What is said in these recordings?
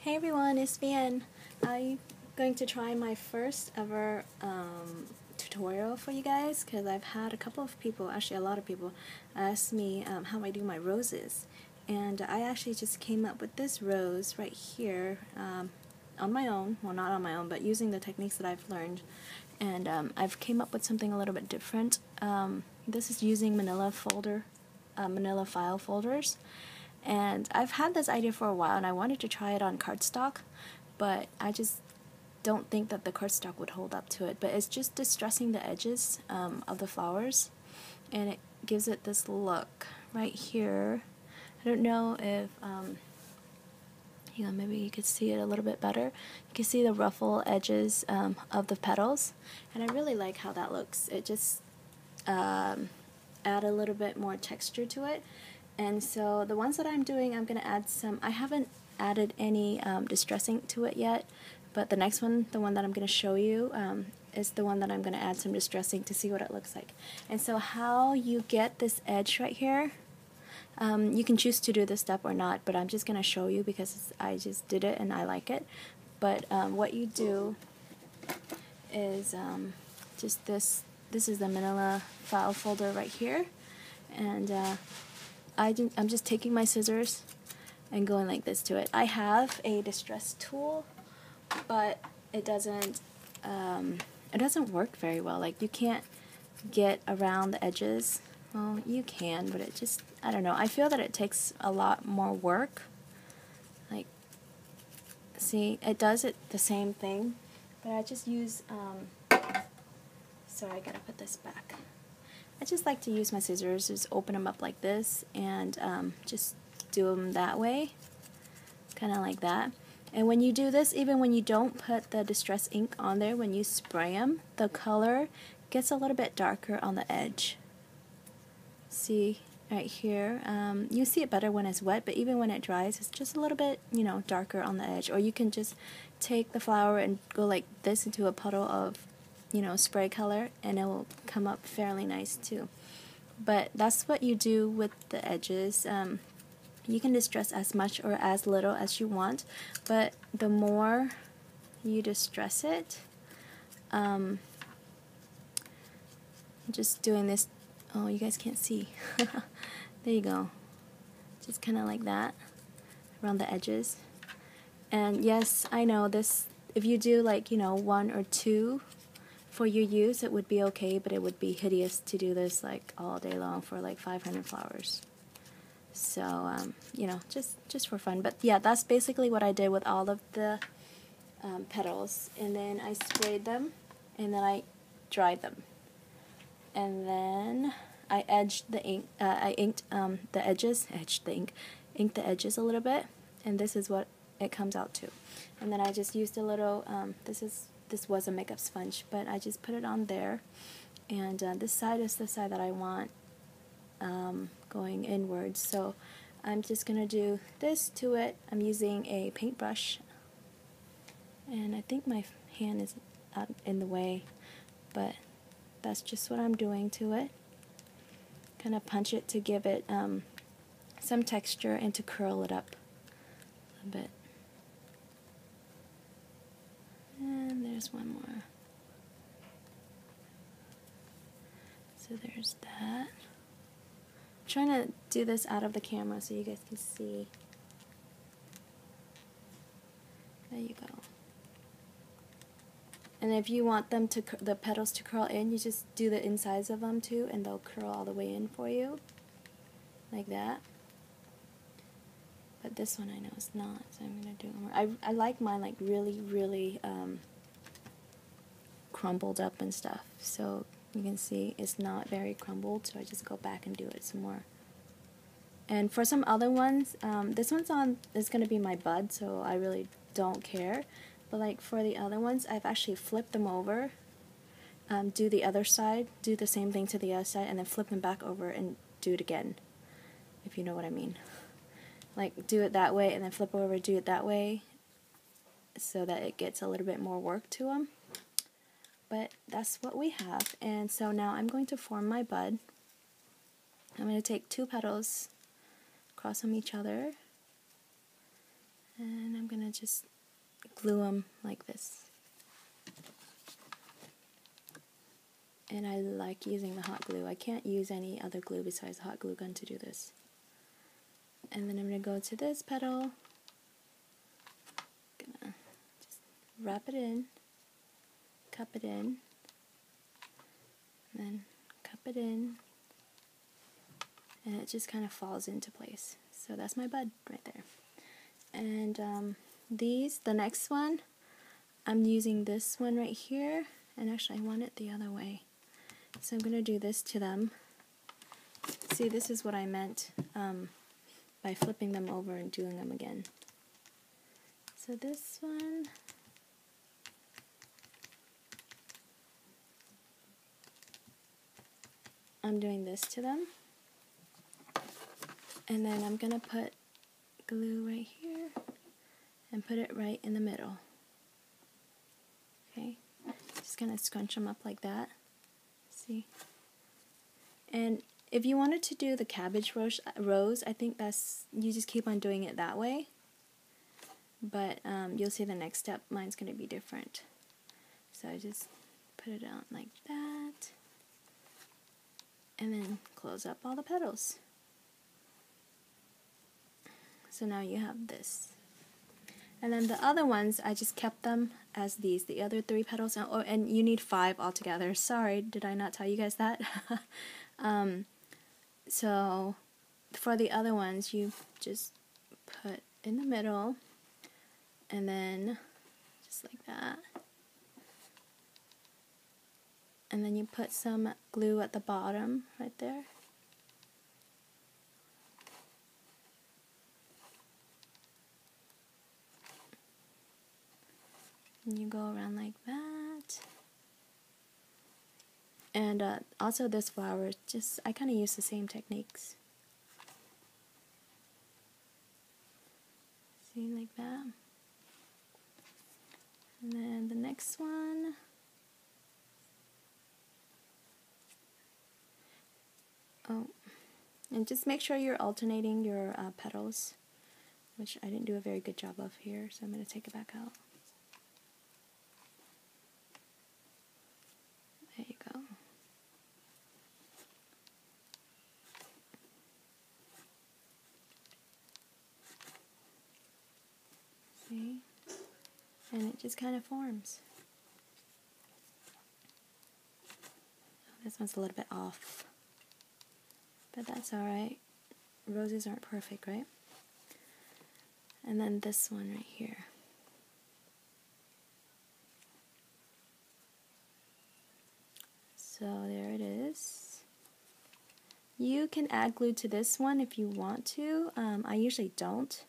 Hey everyone, it's Vian. I'm going to try my first ever tutorial for you guys because I've had a couple of people, actually a lot of people, ask me how I do my roses. And I actually just came up with this rose right here on my own. Well, not on my own, but using the techniques that I've learned. And I've came up with something a little bit different. This is using Manila file folders. And I've had this idea for a while and I wanted to try it on cardstock, but I just don't think that the cardstock would hold up to it. But it's just distressing the edges of the flowers, and it gives it this look right here. I don't know if, maybe you could see it a little bit better. You can see the ruffle edges of the petals, and I really like how that looks. It just add a little bit more texture to it. And so the ones that I'm doing, I'm going to add some, I haven't added any distressing to it yet, but the next one, the one that I'm going to show you, is the one that I'm going to add some distressing to see what it looks like. And so how you get this edge right here, you can choose to do this step or not, but I'm just going to show you because I just did it and I like it. But what you do is just this is the Manila file folder right here, and I'm just taking my scissors and going like this to it. I have a distress tool, but it doesn't work very well. Like, you can't get around the edges. Well, you can, but it just, I don't know. I feel that it takes a lot more work. Like, see, it does it the same thing, but I just use, sorry, I gotta put this back. I just like to use my scissors, just open them up like this, and just do them that way, kind of like that. And when you do this, even when you don't put the distress ink on there, when you spray them, the color gets a little bit darker on the edge. See, right here, you see it better when it's wet, but even when it dries, it's just a little bit, darker on the edge. Or you can just take the flower and go like this into a puddle of spray color, and it will come up fairly nice too. But that's what you do with the edges. You can distress as much or as little as you want, but the more you distress it, I'm just doing this. Oh, you guys can't see. There you go. Just kind of like that around the edges. And yes, I know this, if you do like one or two for your use, it would be okay, but it would be hideous to do this like all day long for like 500 flowers. So, just for fun. But yeah, that's basically what I did with all of the petals. And then I sprayed them, and then I dried them. And then I edged the ink, I inked the edges, inked the edges a little bit, and this is what it comes out to. And then I just used a little, this was a makeup sponge, but I just put it on there, and this side is the side that I want going inwards, so I'm just going to do this to it. I'm using a paintbrush, and I think my hand is out in the way, but that's just what I'm doing to it. Kind of punch it to give it some texture and to curl it up a bit. And there's one more. So there's that. I'm trying to do this out of the camera so you guys can see. There you go. And if you want them to, the petals to curl in, you just do the insides of them too, and they'll curl all the way in for you, like that. But this one I know is not, so I'm gonna do it more. I like mine like really crumbled up and stuff. So you can see it's not very crumbled, so I just go back and do it some more. And for some other ones, this one's is gonna be my bud, so I really don't care. But like for the other ones, I've actually flipped them over, do the other side, do the same thing to the other side, and then flip them back over and do it again, if you know what I mean. Like, do it that way and then flip over, do it that way, so that it gets a little bit more work to them. But that's what we have. And so now I'm going to form my bud. I'm going to take two petals, cross them each other, and I'm going to just glue them like this. And I like using the hot glue. I can't use any other glue besides the hot glue gun to do this. And then I'm going to go to this petal. Gonna just wrap it in, cup it in, and then cup it in, and it just kind of falls into place. So that's my bud right there. And the next one, I'm using this one right here, and actually I want it the other way. So I'm going to do this to them. See, this is what I meant by flipping them over and doing them again. So this one, I'm doing this to them. And then I'm going to put glue right here and put it right in the middle. Okay, just kind of scrunch them up like that. See? And if you wanted to do the cabbage rose, I think you just keep on doing it that way. But you'll see the next step, mine's going to be different. So I just put it out like that. And then close up all the petals. So now you have this. And then the other ones, I just kept them as these, the other 3 petals. Oh, and you need 5 altogether. Sorry, did I not tell you guys that? So for the other ones, you just put in the middle, and then just like that. And then you put some glue at the bottom right there. And you go around like that. And also this flower, I kind of use the same techniques. See, like that. And then the next one. Oh, and just make sure you're alternating your petals, which I didn't do a very good job of here, so I'm going to take it back out. There you go. See? And it just kind of forms. This one's a little bit off, but that's alright. Roses aren't perfect, right? And then this one right here. So there it is. You can add glue to this one if you want to. I usually don't,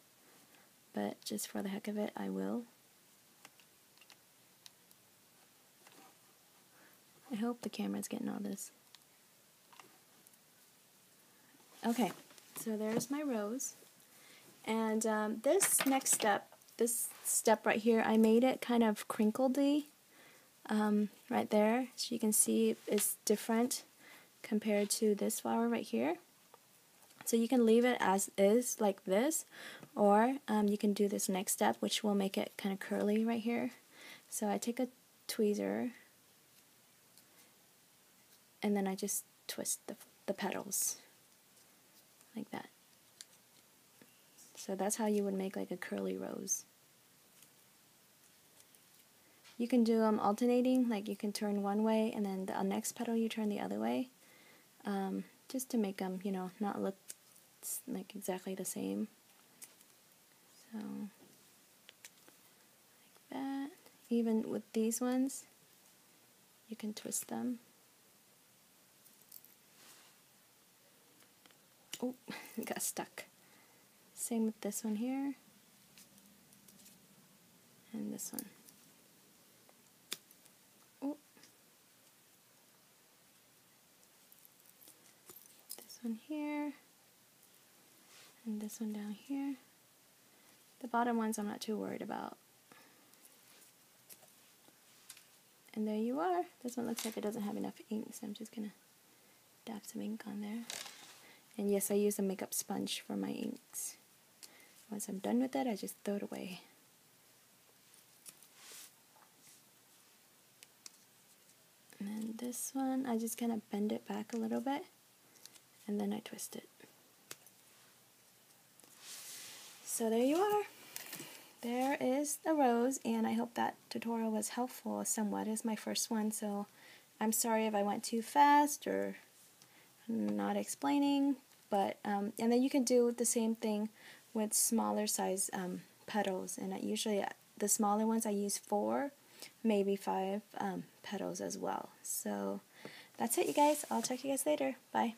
but just for the heck of it, I will. I hope the camera's getting all this. Okay, so there's my rose. And this next step, this step right here, I made it kind of crinkledy right there. So you can see it's different compared to this flower right here. So you can leave it as is, like this, or you can do this next step, which will make it kind of curly right here. So I take a tweezer, and then I just twist the petals like that. So that's how you would make like a curly rose. You can do them alternating, like you can turn one way and then the next petal you turn the other way, just to make them, you know, not look like exactly the same. So like that. Even with these ones, you can twist them. Oh, it got stuck. Same with this one here. And this one. Oh. This one here. And this one down here. The bottom ones I'm not too worried about. And there you are. This one looks like it doesn't have enough ink, so I'm just going to dab some ink on there. And yes, I use a makeup sponge for my inks. Once I'm done with it, I just throw it away. And then this one, I just kind of bend it back a little bit, and then I twist it. So there you are. There is the rose, and I hope that tutorial was helpful somewhat. It's my first one, so I'm sorry if I went too fast or not explaining, but and then you can do the same thing with smaller size petals, and usually the smaller ones I use 4, maybe 5 petals as well. So that's it, you guys. I'll talk to you guys later. Bye.